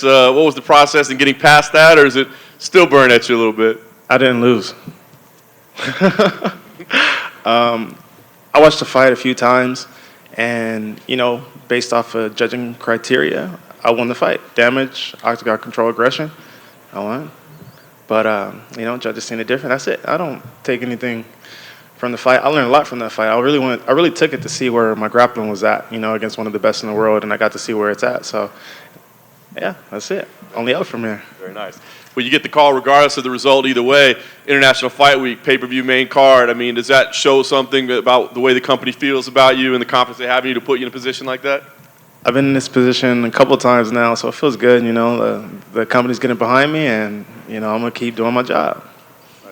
What was the process in getting past that, or is it still burn at you a little bit? I didn't lose. I watched the fight a few times, and based off of judging criteria, I won the fight. Damage, octagon control, aggression, I won. But judges seen it different. That's it. I don't take anything from the fight. I learned a lot from that fight. I really took it to see where my grappling was at, against one of the best in the world, and I got to see where it's at. So, yeah, that's it. Only up from here. Very nice. Well, you get the call regardless of the result either way. International Fight Week, pay-per-view main card. I mean, does that show something about the way the company feels about you and the confidence they have in you to put you in a position like that? I've been in this position a couple times now, so it feels good. The company's getting behind me, and I'm gonna keep doing my job.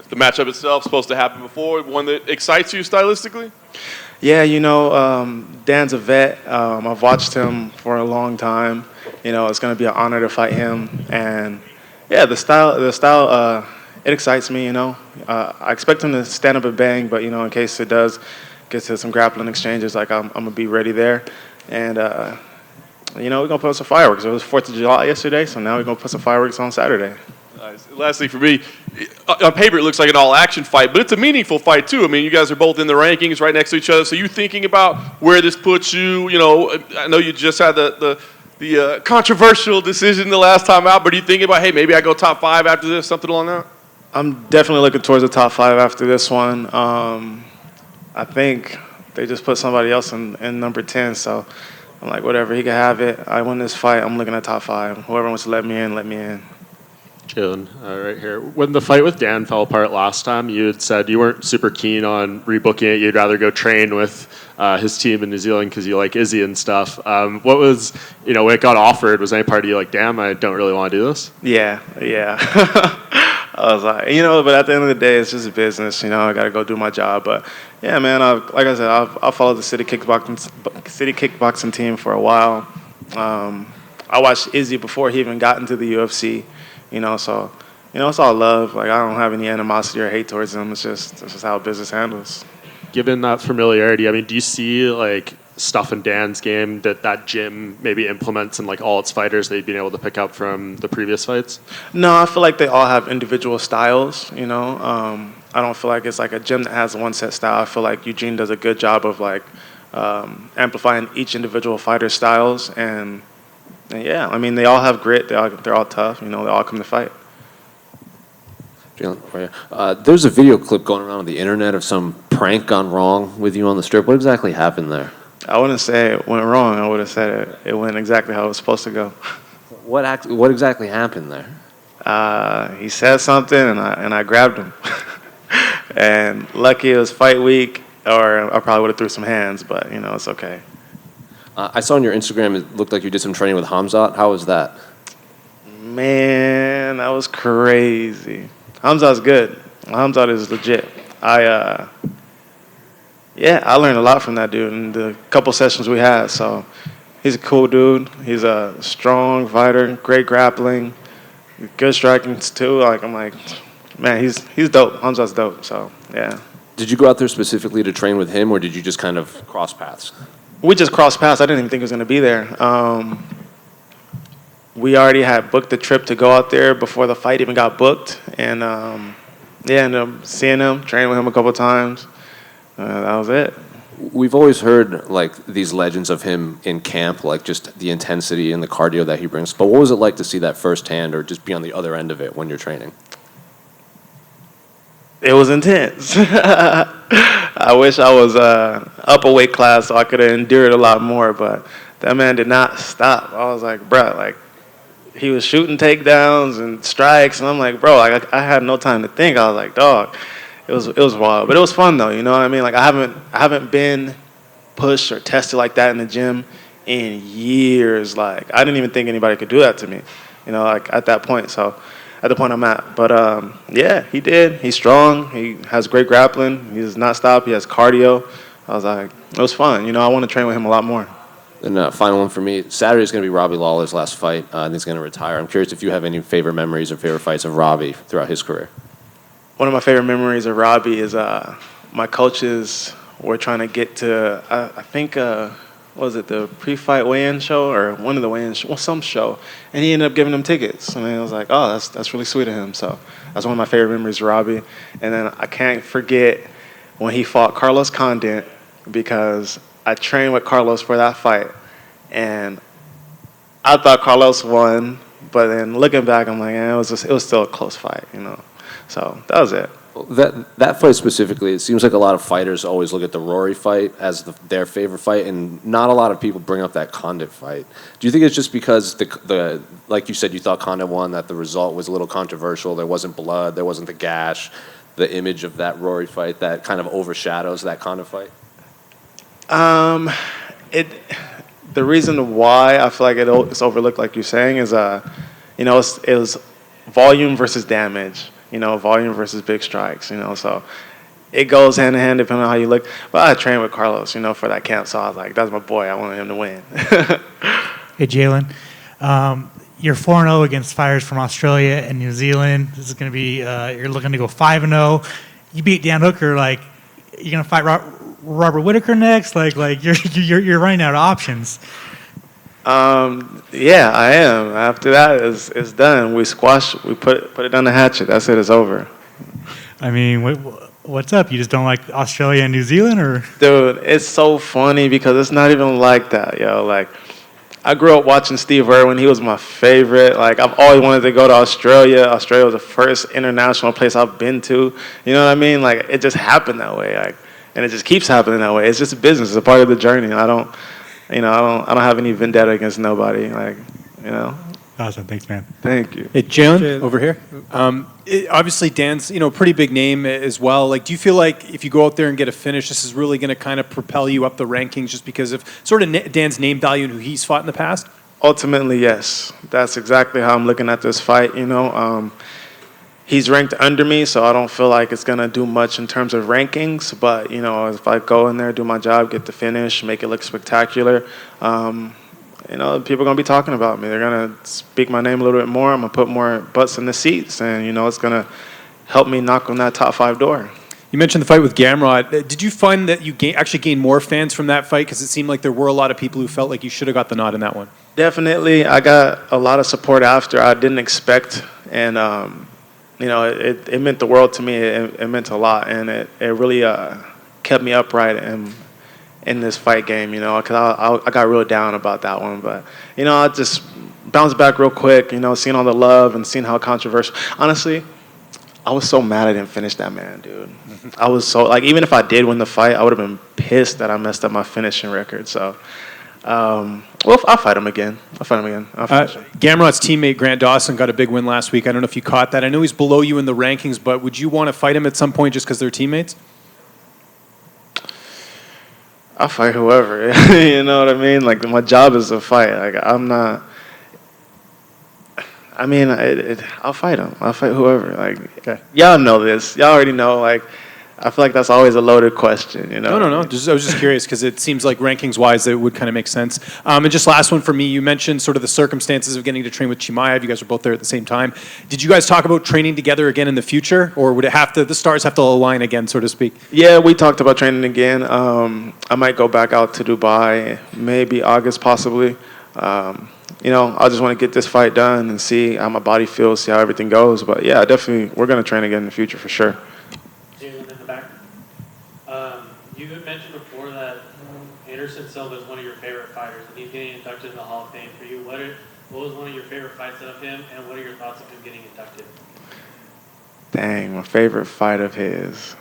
The matchup itself supposed to happen before, one that excites you stylistically? Yeah, Dan's a vet. I've watched him for a long time. It's gonna be an honor to fight him, and yeah, the style, it excites me. I expect him to stand up and bang, but in case it does get to some grappling exchanges, I'm gonna be ready there, and we're gonna put some fireworks. It was 4th of July yesterday, so now we're gonna put some fireworks on Saturday. Nice. Lastly, for me, on paper it looks like an all-action fight, but it's a meaningful fight too. I mean, you guys are both in the rankings, right next to each other. So you thinking about where this puts you? I know you just had the controversial decision the last time out, but are you thinking about, hey, maybe I go top 5 after this, something along that? I'm definitely looking towards the top 5 after this one. I think they just put somebody else in number 10, so I'm like, whatever, he can have it. I win this fight, I'm looking at top 5. Whoever wants to let me in, let me in. Jalin, right here. When the fight with Dan fell apart last time, you had said you weren't super keen on rebooking it. You'd rather go train with his team in New Zealand because you like Izzy and stuff. What was, when it got offered, was any part of you like, damn, I don't really want to do this? Yeah. I was like, but at the end of the day, it's just a business. I got to go do my job. But yeah, man, like I said, I've followed the city kickboxing team for a while. I watched Izzy before he even got into the UFC. So it's all love. Like, I don't have any animosity or hate towards him. It's just how business handles. Given that familiarity, I mean, do you see like stuff in Dan's game that gym maybe implements in like all its fighters that you've been able to pick up from the previous fights? No, I feel like they all have individual styles. I don't feel like it's like a gym that has one set style. I feel like Eugene does a good job of like amplifying each individual fighter's styles, and yeah, I mean, they all have grit. They're all tough. They all come to fight. Jalin, there's a video clip going around on the internet of some prank gone wrong with you on the strip. What exactly happened there? I wouldn't say it went wrong. I would have said it went exactly how it was supposed to go. What exactly happened there? He said something, and I grabbed him. And lucky it was fight week, or I probably would have threw some hands, but it's okay. I saw on your Instagram it looked like you did some training with Hamzat. How was that? Man, that was crazy. Hamzat's good. Hamzat is legit. I learned a lot from that dude in the couple sessions we had. So he's a cool dude. He's a strong fighter, great grappling, good striking too. Like, I'm like, man, he's dope. Hamzat's dope. So yeah. Did you go out there specifically to train with him, or did you just kind of cross paths? We just crossed paths. I didn't even think he was going to be there. We already had booked the trip to go out there before the fight even got booked. And, ended up seeing him, training with him a couple of times. That was it. We've always heard, like, these legends of him in camp, like just the intensity and the cardio that he brings. But what was it like to see that firsthand, or just be on the other end of it when you're training? It was intense. I wish I was up a weight class so I could have endured a lot more, but that man did not stop. I was like, bro, like, he was shooting takedowns and strikes, and I'm like, bro, like, I had no time to think. I was like, dog, it was wild, but it was fun though. You know what I mean? Like, I haven't been pushed or tested like that in the gym in years. Like, I didn't even think anybody could do that to me. Like at that point. So. At the point I'm at. But, yeah, he did. He's strong. He has great grappling. He does not stop. He has cardio. I was like, it was fun. I want to train with him a lot more. And final one for me. Saturday is going to be Robbie Lawler's last fight. And he's going to retire. I'm curious if you have any favorite memories or favorite fights of Robbie throughout his career. One of my favorite memories of Robbie is my coaches were trying to get to, I think what was it, the pre-fight weigh-in show or one of the weigh-in well, some show, and he ended up giving them tickets. And I was like, oh, that's really sweet of him. So that's one of my favorite memories, Robbie. And then I can't forget when he fought Carlos Condit, because I trained with Carlos for that fight, and I thought Carlos won, but then looking back, I'm like, it was still a close fight, you know. So that was it. That fight specifically, it seems like a lot of fighters always look at the Rory fight as their favorite fight, and not a lot of people bring up that Condit fight. Do you think it's just because the like you said, you thought Condit won, that the result was a little controversial, there wasn't blood, there wasn't the gash, the image of that Rory fight that kind of overshadows that Condit fight? The reason why I feel like it's overlooked, like you're saying, is you know, it was volume versus damage. You know, volume versus big strikes. You know, so it goes hand in hand depending on how you look. But I trained with Carlos, you know, for that camp, so I was like, that's my boy. I wanted him to win. Hey, Jalin. You're 4-0 against fighters from Australia and New Zealand. This is going to be, you're looking to go 5-0. You beat Dan Hooker, like, you're going to fight Robert Whitaker next? Like you're running out of options. Yeah, I am. After that, it's done. We put it on the hatchet. That's it. It's over. I mean, what's up? You just don't like Australia and New Zealand, or? Dude, it's so funny because it's not even like that, yo. Like, I grew up watching Steve Irwin. He was my favorite. Like, I've always wanted to go to Australia. Australia was the first international place I've been to. You know what I mean? Like, it just happened that way. Like, and it just keeps happening that way. It's just a business. It's a part of the journey. I don't have any vendetta against nobody. Like, you know. Awesome. Thanks, man. Thank you. Hey, Jalin, over here. Obviously, Dan's a pretty big name as well. Like, do you feel like if you go out there and get a finish, this is really going to kind of propel you up the rankings just because of sort of Dan's name value and who he's fought in the past? Ultimately, yes. That's exactly how I'm looking at this fight. You know, he's ranked under me, so I don't feel like it's going to do much in terms of rankings. But, you know, if I go in there, do my job, get the finish, make it look spectacular, you know, people are going to be talking about me. They're going to speak my name a little bit more. I'm going to put more butts in the seats, and, you know, it's going to help me knock on that top 5 door. You mentioned the fight with Gamrot. Did you find that you actually gained more fans from that fight? Because it seemed like there were a lot of people who felt like you should have got the nod in that one. Definitely. I got a lot of support after I didn't expect, and, you know, it meant the world to me. It meant a lot, and it really kept me upright in this fight game, you know, because I got real down about that one. But, you know, I just bounced back real quick, you know, seeing all the love and seeing how controversial. Honestly, I was so mad I didn't finish that man, dude. I was so, like, even if I did win the fight, I would have been pissed that I messed up my finishing record. So, well, I'll fight him again. I'll finish him. Gamrot's teammate Grant Dawson got a big win last week. I don't know if you caught that. I know he's below you in the rankings, but would you want to fight him at some point just because they're teammates? I'll fight whoever. You know what I mean? Like, my job is to fight. Like, I'm not. I mean, I'll fight him. I'll fight whoever. Like, okay. Y'all know this. Y'all already know. Like, I feel like that's always a loaded question, you know? No. I was just curious because it seems like rankings-wise it would kind of make sense. And just last one for me, you mentioned sort of the circumstances of getting to train with Chimaev. You guys were both there at the same time. Did you guys talk about training together again in the future, or would the stars have to align again, so to speak? Yeah, we talked about training again. I might go back out to Dubai, maybe August possibly. You know, I just want to get this fight done and see how my body feels, see how everything goes. But yeah, definitely, we're going to train again in the future for sure. Jalin in the back. You had mentioned before that Anderson Silva is one of your favorite fighters, and he's getting inducted in the Hall of Fame. For you, what was one of your favorite fights of him, and what are your thoughts of him getting inducted? Dang, my favorite fight of his.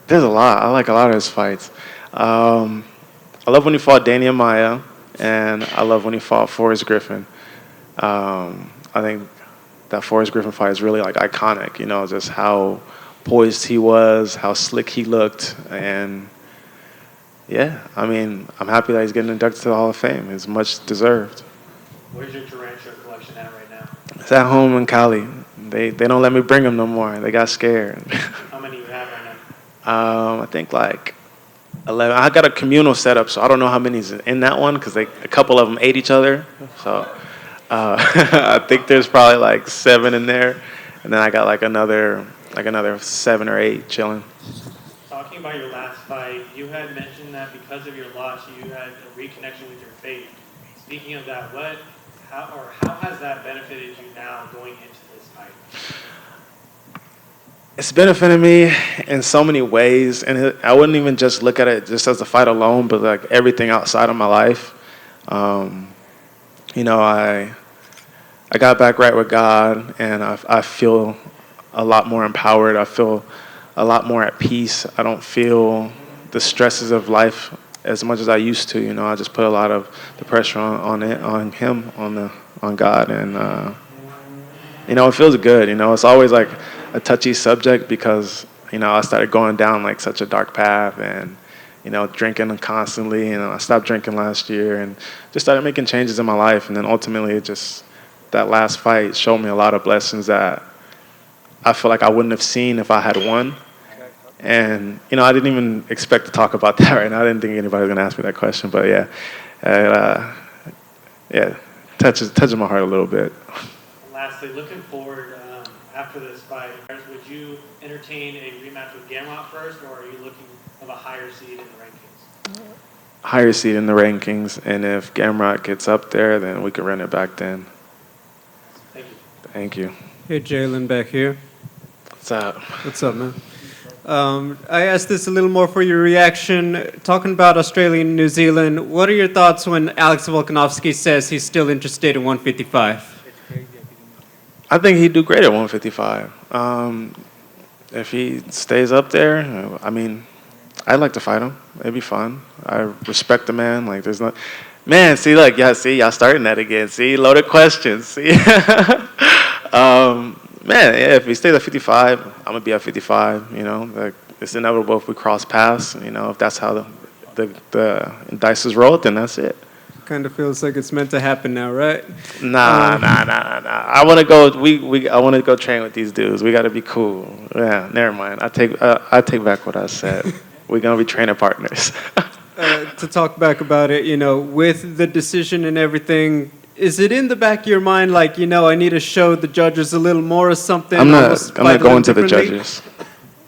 There's a lot. I like a lot of his fights. I love when he fought Daniel Maia, and I love when he fought Forrest Griffin. I think that Forrest Griffin fight is really, like, iconic, you know, just how poised he was, how slick he looked, and yeah, I mean, I'm happy that he's getting inducted to the Hall of Fame. It's much deserved. Where's your tarantula collection at right now? It's at home in Cali. They don't let me bring them no more. They got scared. How many you have right now? I think like 11. I got a communal setup, so I don't know how many's in that one because a couple of them ate each other. So I think there's probably like 7 in there, and then I got like another 7 or 8 chilling. talking about your last fight, you had mentioned that because of your loss, you had a reconnection with your faith. Speaking of that, how has that benefited you now going into this fight? It's benefited me in so many ways, and I wouldn't even just look at it just as a fight alone, but like everything outside of my life. You know, I got back right with God, and I feel a lot more empowered. I feel a lot more at peace. I don't feel the stresses of life as much as I used to. You know, I just put a lot of the pressure on Him, on God, and you know, it feels good. You know, it's always like a touchy subject because you know I started going down like such a dark path, and you know, drinking constantly. And I stopped drinking last year, and just started making changes in my life. And then ultimately, that last fight showed me a lot of blessings that I feel like I wouldn't have seen if I had won. And you know, I didn't even expect to talk about that right now. I didn't think anybody was gonna ask me that question, but yeah, yeah, touches my heart a little bit. Lastly, looking forward after this fight, would you entertain a rematch with Gamrot first, or are you looking of a higher seed in the rankings? Higher seed in the rankings, and if Gamrot gets up there, then we can run it back then. Thank you. Thank you. Hey, Jalin back here. What's up? What's up, man? I asked this a little more for your reaction. Talking about Australia and New Zealand, what are your thoughts when Alex Volkanovski says he's still interested in 155? I think he'd do great at 155. If he stays up there, I mean, I'd like to fight him. It'd be fun. I respect the man. Like, there's no... Man, see, look, yeah, see, y'all starting that again. See, loaded questions. See? Man, yeah, if he stays at 55, I'm going to be at 55, you know. Like, it's inevitable if we cross paths, you know. If that's how the dice is rolled, then that's it. Kind of feels like it's meant to happen now, right? Nah. I want to go. I want to go train with these dudes. We got to be cool. Yeah, never mind. I take back what I said. We're gonna be training partners. To talk back about it, you know, with the decision and everything, is it in the back of your mind, like, you know, I need to show the judges a little more or something? I'm not going to the judges.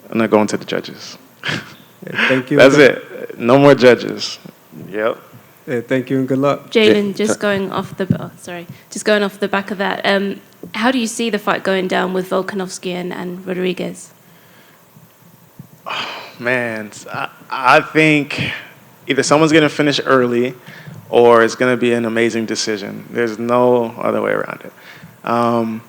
I'm not going to the judges. Thank you. That's it. No more judges. Yep. Thank you and good luck. Jalin, just going off the back of that, how do you see the fight going down with Volkanovski and Rodriguez? Man, I think either someone's going to finish early or it's going to be an amazing decision. There's no other way around it. I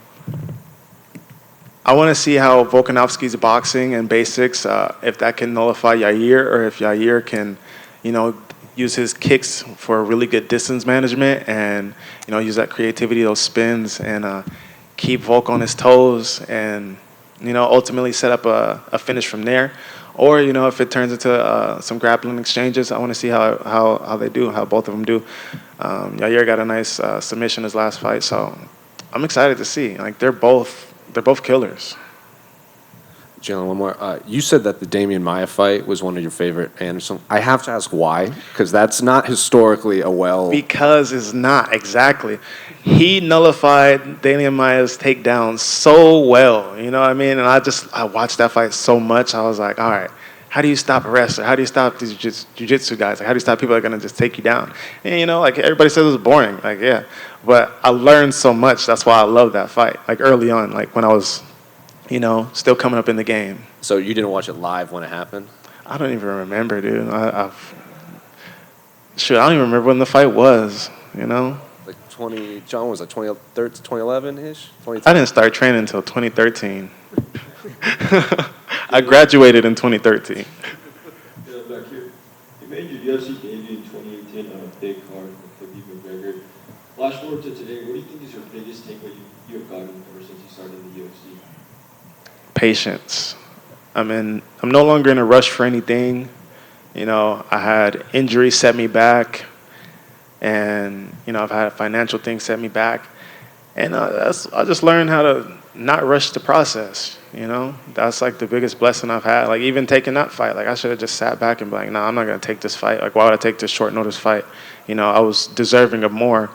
want to see how Volkanovski's boxing and basics, if that can nullify Yair, or if Yair can, you know, use his kicks for really good distance management and, you know, use that creativity, those spins, and keep Volk on his toes and, you know, ultimately set up a finish from there. Or, you know, if it turns into some grappling exchanges, I want to see how they do, how both of them do. Yair got a nice submission his last fight, so I'm excited to see. Like, they're both killers. Jalin, one more. You said that the Damian Maia fight was one of your favorite Anderson. I have to ask why, because that's not historically a well... Because it's not, exactly. He nullified Damian Maia's takedown so well, you know what I mean? And I watched that fight so much, I was like, all right, how do you stop a wrestler? How do you stop these jiu-jitsu guys? Like, how do you stop people that are going to just take you down? And, you know, like, everybody says it was boring. Like, yeah. But I learned so much. That's why I love that fight. Like, early on, like, when I was... you know, still coming up in the game. So you didn't watch it live when it happened? I don't even remember, dude. I don't even remember when the fight was, you know? Like 20, John, was it 2011-ish? I didn't start training until 2013. I graduated in 2013. Yeah, back here. You made your UFC debut in 2018 on a big card with Khabib McGregor. Flash forward to today, what do you think is your biggest takeaway you have gotten ever since you started in the UFC? Patience. I'm no longer in a rush for anything. You know, I had injuries set me back, and you know, I've had financial things set me back, and I just learned how to not rush the process. You know, that's like the biggest blessing I've had. Like, even taking that fight, like, I should have just sat back and be like, nah, I'm not gonna take this fight. Like, why would I take this short notice fight? You know, I was deserving of more.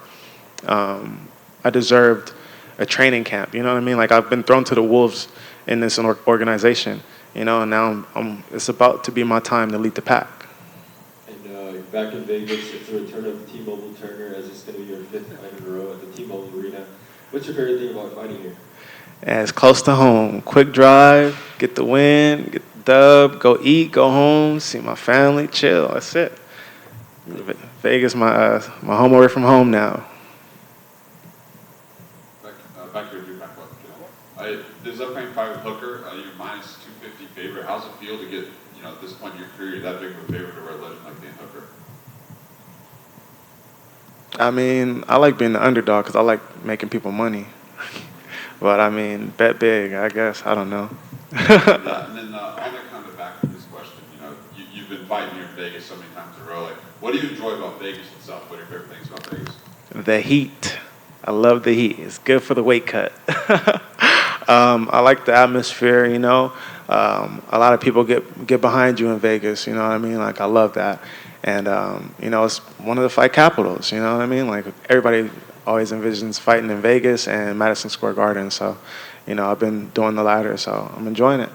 I deserved a training camp. You know what I mean? Like, I've been thrown to the wolves in this organization, you know, and now it's about to be my time to lead the pack. And you're back in Vegas. It's the return of T-Mobile Turner, as it's going to be your 5th fight in a row at the T-Mobile Arena. What's your favorite thing about fighting here? And it's close to home. Quick drive, get the win, get the dub, go eat, go home, see my family, chill. That's it. Vegas, my home away from home now. Back to your Drew back up. This upcoming fight with Hooker, you're minus 250 favorite. How's it feel to get, at this point in your career, you're that big of a favorite over a legend like Dan Hooker? I mean, I like being the underdog because I like making people money. But I mean, bet big, I guess. I don't know. Yeah, and then on the kind of back to this question, you've been fighting here in Vegas so many times in a row. Like, what do you enjoy about Vegas itself? What are your favorite things about Vegas? The heat. I love the heat. It's good for the weight cut. I like the atmosphere, you know. A lot of people get behind you in Vegas, you know what I mean? Like, I love that. And, it's one of the fight capitals, you know what I mean? Like, everybody always envisions fighting in Vegas and Madison Square Garden. So, I've been doing the latter, so I'm enjoying it.